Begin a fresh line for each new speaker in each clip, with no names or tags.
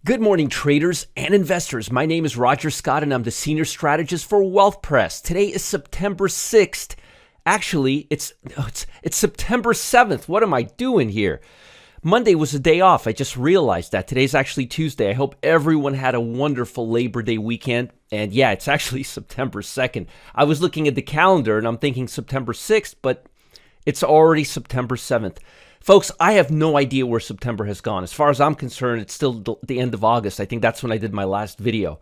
Good morning, traders and investors. My name is 𝗧𝗴𝗀, and I'm the Senior Strategist for �wealthPress. Today is September 6th. Actually, it's September 7th. What am I doing here? Monday was a day off. I just realized that. Today's actually Tuesday. I hope everyone had a wonderful Labor Day weekend. And yeah, it's actually September 2nd. I was looking at the calendar, and I'm thinking September 6th, but it's already September 7th. Folks, I have no idea where September has gone. As far as I'm concerned, it's still the end of August. I think that's when I did my last video.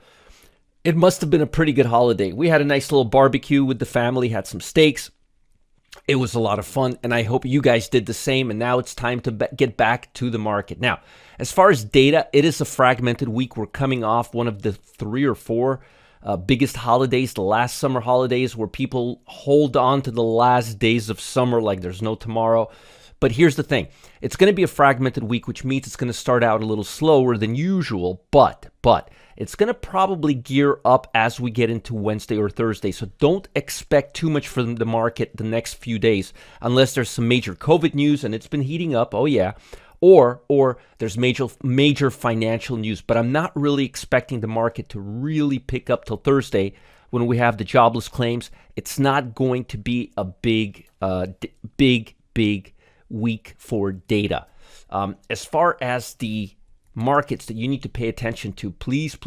It must have been a pretty good holiday. We had a nice little barbecue with the family, had some steaks. It was a lot of fun, and I hope you guys did the same. And now it's time to get back to the market. Now, as far as data, it is a fragmented week. We're coming off one of the 3 or 4 biggest holidays, the last summer holidays, where people hold on to the last days of summer like there's no tomorrow. But here's the thing. It's going to be a fragmented week, which means it's going to start out a little slower than usual, but it's going to probably gear up as we get into Wednesday or Thursday. So don't expect too much from the market the next few days unless there's some major COVID news, and it's been heating up, oh yeah, or there's major financial news. But I'm not really expecting the market to really pick up till Thursday when we have the jobless claims. It's not going to be a big week for data. As far as the markets that you need to pay attention to, please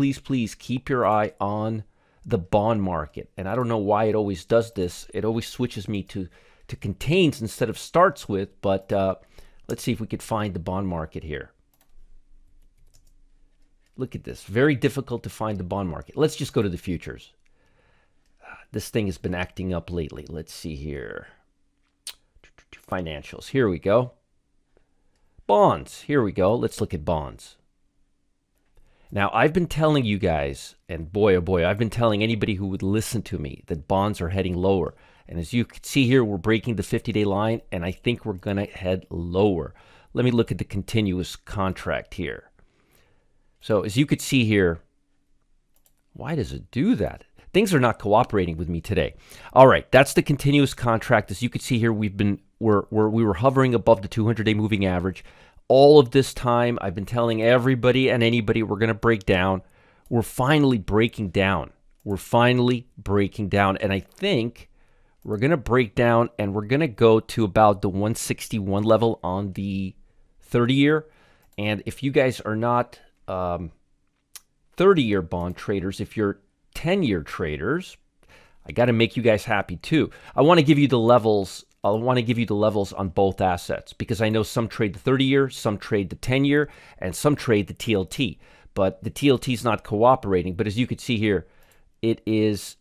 keep your eye on the bond market. And I don't know why it always does this. It always switches me to contains instead of starts with, but let's see if we could find the bond market here. Look at this. Very difficult to find the bond market. Let's just go to the futures. This thing has been acting up lately. Let's see here. Financials. Here we go. Bonds. Here we go. Let's look at bonds. Now, I've been telling you guys, and boy, oh boy, I've been telling anybody who would listen to me that bonds are heading lower. And as you can see here, we're breaking the 50-day line, and I think we're going to head lower. Let me look at the continuous contract here. So as you could see here, why does it do that? Things are not cooperating with me today. All right, that's the continuous contract. As you can see here, we were hovering above the 200-day moving average. All of this time, I've been telling everybody and anybody we're going to break down. We're finally breaking down. We're finally breaking down. And I think we're going to break down, and we're going to go to about the 161 level on the 30-year. And if you guys are not 30-year bond traders, if you're 10-year traders, I got to make you guys happy too. I want to give you the levels. I want to give you the levels on both assets, because I know some trade the 30-year, some trade the 10-year, and some trade the TLT. But the TLT is not cooperating. But as you can see here, it is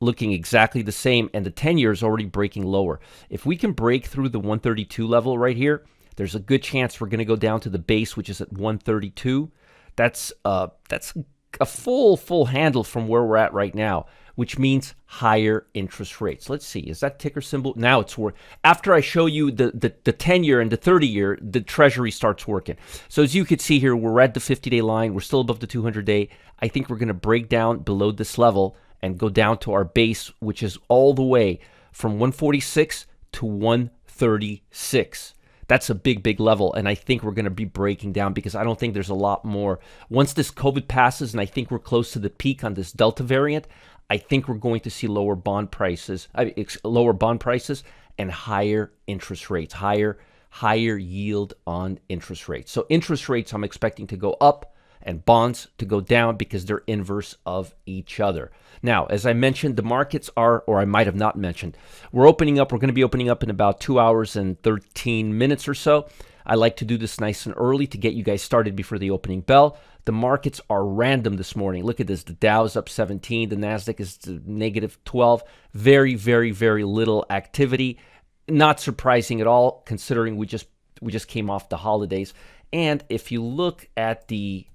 looking exactly the same, and the 10-year is already breaking lower. If we can break through the 132 level right here, there's a good chance we're going to go down to the base, which is at 132. That's a full handle from where we're at right now, which means higher interest rates. Let's see, is that ticker symbol? Now it's working. After I show you the 10-year and the 30-year, the Treasury starts working. So as you can see here, we're at the 50-day line. We're still above the 200-day. I think we're going to break down below this level and go down to our base, which is all the way from 146 to 136. That's a big level, and I think we're going to be breaking down, because I don't think there's a lot more. Once this COVID passes, and I think we're close to the peak on this Delta variant, I think we're going to see lower bond prices and higher interest rates, higher yield on interest rates. So interest rates I'm expecting to go up, and bonds to go down, because they're inverse of each other. Now, as I mentioned, the markets are, or I might have not mentioned, we're opening up. We're going to be opening up in about 2 hours and 13 minutes or so. I like to do this nice and early to get you guys started before the opening bell. The markets are random this morning. Look at this. The Dow is up 17. The Nasdaq is negative 12. Very little activity. Not surprising at all, considering we just came off the holidays. And if you look at the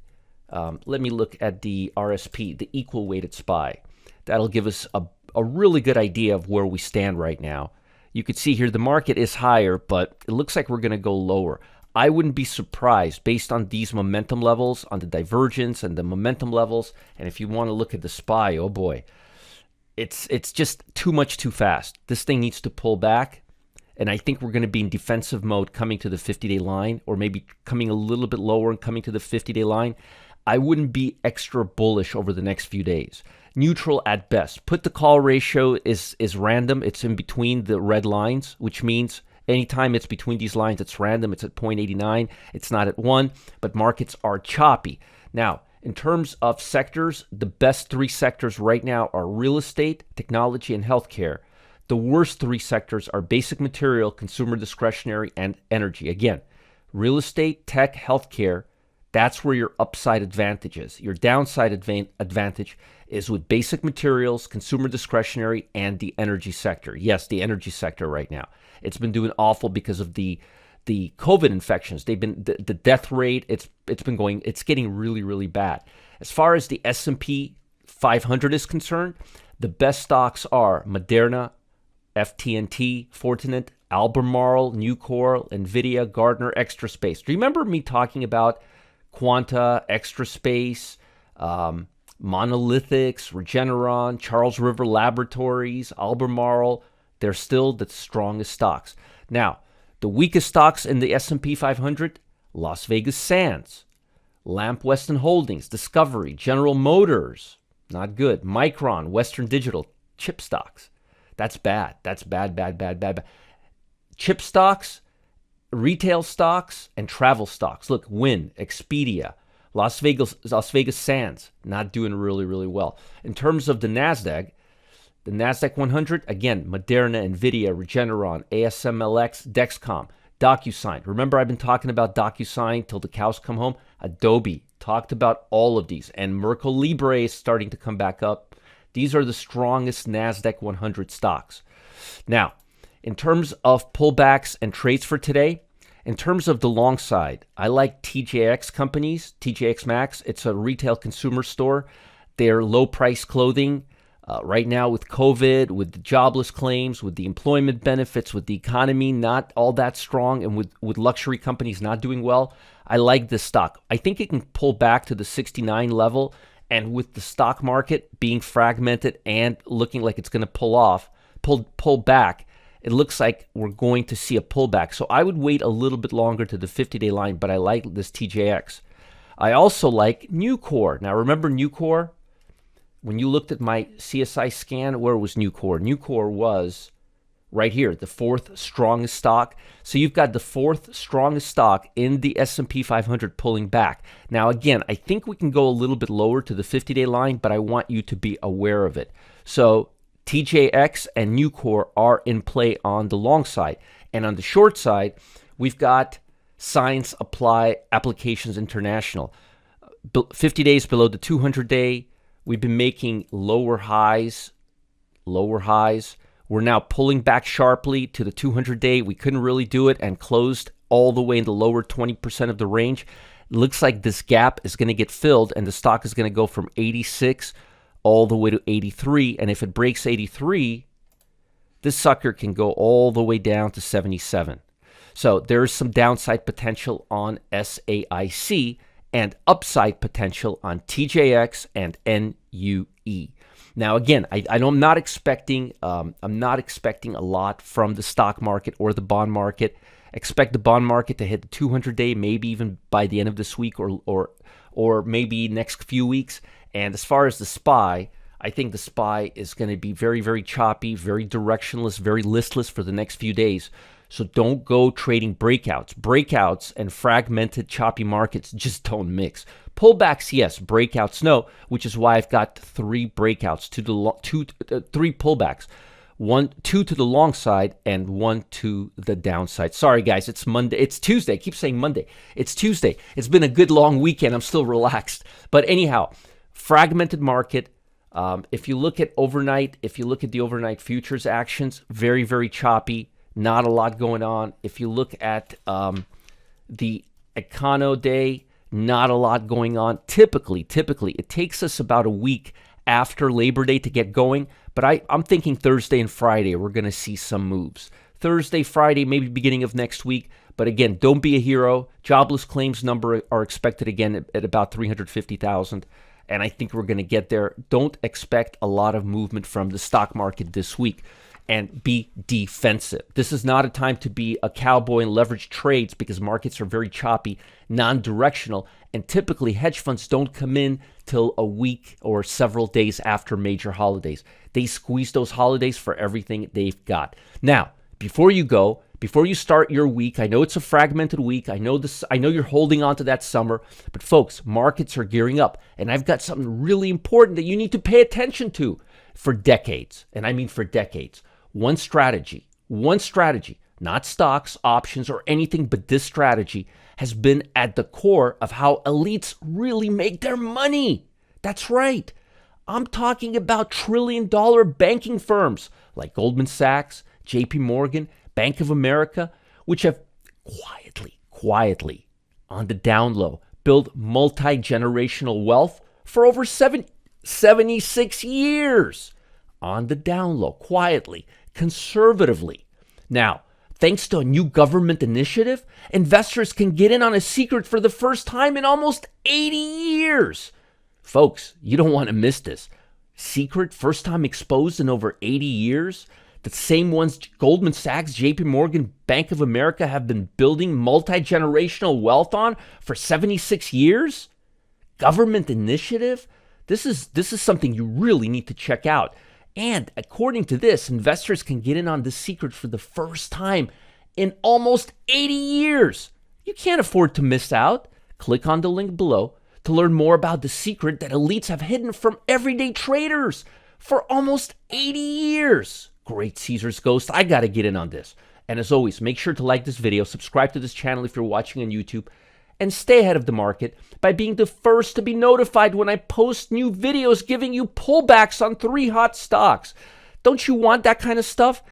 let me look at the RSP, the equal weighted SPY. That'll give us a really good idea of where we stand right now. You can see here the market is higher, but it looks like we're going to go lower. I wouldn't be surprised based on these momentum levels, on the divergence and the momentum levels. And if you want to look at the SPY, oh boy, it's just too much too fast. This thing needs to pull back. And I think we're going to be in defensive mode coming to the 50-day line, or maybe coming a little bit lower and coming to the 50-day line. I wouldn't be extra bullish over the next few days. Neutral at best. Put the call ratio is random. It's in between the red lines, which means anytime it's between these lines, it's random. It's at 0.89. It's not at 1, but markets are choppy. Now, in terms of sectors, the best 3 sectors right now are real estate, technology, and healthcare. The worst 3 sectors are basic material, consumer discretionary, and energy. Again, real estate, tech, healthcare, that's where your upside advantage is. Your downside advantage is with basic materials, consumer discretionary, and the energy sector. Yes, the energy sector right now. It's been doing awful because of the COVID infections. They've been the death rate. It's getting really, really bad. As far as the S&P 500 is concerned, the best stocks are Moderna, FTNT, Fortinet, Albemarle, Nucor, Nvidia, Gartner, Extra Space. Do you remember me talking about Quanta, Extra Space, Monolithics, Regeneron, Charles River Laboratories, Albemarle? They're still the strongest stocks. Now, the weakest stocks in the S&P 500, Las Vegas Sands, Lamp Weston Holdings, Discovery, General Motors, not good. Micron, Western Digital, chip stocks. That's bad. That's bad. Chip stocks, retail stocks, and travel stocks. Look, Wynn, Expedia, Las Vegas Sands, not doing really, really well. In terms of the Nasdaq 100, again, Moderna, Nvidia, Regeneron, ASMLX, Dexcom, DocuSign. Remember, I've been talking about DocuSign till the cows come home. Adobe, talked about all of these. And Merkle Libre is starting to come back up. These are the strongest Nasdaq 100 stocks. Now, in terms of pullbacks and trades for today, in terms of the long side, I like TJX companies, TJX Max. It's a retail consumer store. They're low-price clothing. Right now with COVID, with the jobless claims, with the employment benefits, with the economy not all that strong, and with luxury companies not doing well, I like this stock. I think it can pull back to the 69 level, and with the stock market being fragmented and looking like it's going to pull back, it looks like we're going to see a pullback. So I would wait a little bit longer to the 50-day line, but I like this TJX. I also like Nucor. Now remember Nucor? When you looked at my CSI scan, where was Nucor? Nucor was right here, the 4th strongest stock. So you've got the 4th strongest stock in the S&P 500 pulling back. Now, again, I think we can go a little bit lower to the 50-day line, but I want you to be aware of it. So TJX and Nucor are in play on the long side. And on the short side, we've got Science Applications International. 50 days below the 200-day. We've been making lower highs. We're now pulling back sharply to the 200-day. We couldn't really do it and closed all the way in the lower 20% of the range. It looks like this gap is going to get filled, and the stock is going to go from 86 all the way to 83. And if it breaks 83, this sucker can go all the way down to 77. So there is some downside potential on SAIC and upside potential on TJX and NUE. Now, again, I'm not expecting a lot from the stock market or the bond market. Expect the bond market to hit the 200-day, maybe even by the end of this week or maybe next few weeks. And as far as the SPY, I think the SPY is going to be very, very choppy, very directionless, very listless for the next few days. So don't go trading breakouts. Breakouts and fragmented, choppy markets just don't mix. Pullbacks, yes. Breakouts, no. Which is why I've got 3 breakouts, 3 pullbacks, 2 to the long side and 1 to the downside. Sorry, guys. It's Monday. It's Tuesday. I keep saying Monday. It's Tuesday. It's been a good long weekend. I'm still relaxed. But anyhow, fragmented market. If you look at the overnight futures actions, very, very choppy. Not a lot going on. If you look at the Econo Day, not a lot going on. Typically, it takes us about a week after Labor Day to get going. But I'm thinking Thursday and Friday, we're going to see some moves. Thursday, Friday, maybe beginning of next week. But again, don't be a hero. Jobless claims number are expected again at about 350,000. And I think we're going to get there. Don't expect a lot of movement from the stock market this week. and be defensive. This is not a time to be a cowboy and leverage trades because markets are very choppy, non-directional, and typically hedge funds don't come in till a week or several days after major holidays. They squeeze those holidays for everything they've got. Now, before you start your week, I know it's a fragmented week. I know you're holding on to that summer, but folks, markets are gearing up, and I've got something really important that you need to pay attention to for decades, and I mean for decades. One strategy, not stocks, options, or anything, but this strategy has been at the core of how elites really make their money. That's right. I'm talking about trillion-dollar banking firms like Goldman Sachs, JP Morgan, Bank of America, which have quietly, on the down low, built multi-generational wealth for over 76 years. On the down low, quietly, conservatively. Now, thanks to a new government initiative, investors can get in on a secret for the first time in almost 80 years. Folks, you don't want to miss this. Secret, first time exposed in over 80 years. The same ones Goldman Sachs, JP Morgan, Bank of America have been building multi-generational wealth on for 76 years. Government initiative? This is something you really need to check out. And according to this, investors can get in on this secret for the first time in almost 80 years. You can't afford to miss out. Click on the link below to learn more about the secret that elites have hidden from everyday traders for almost 80 years. Great Caesar's Ghost, I gotta get in on this. And as always, make sure to like this video, subscribe to this channel if you're watching on YouTube, and stay ahead of the market by being the first to be notified when I post new videos giving you pullbacks on 3 hot stocks. Don't you want that kind of stuff?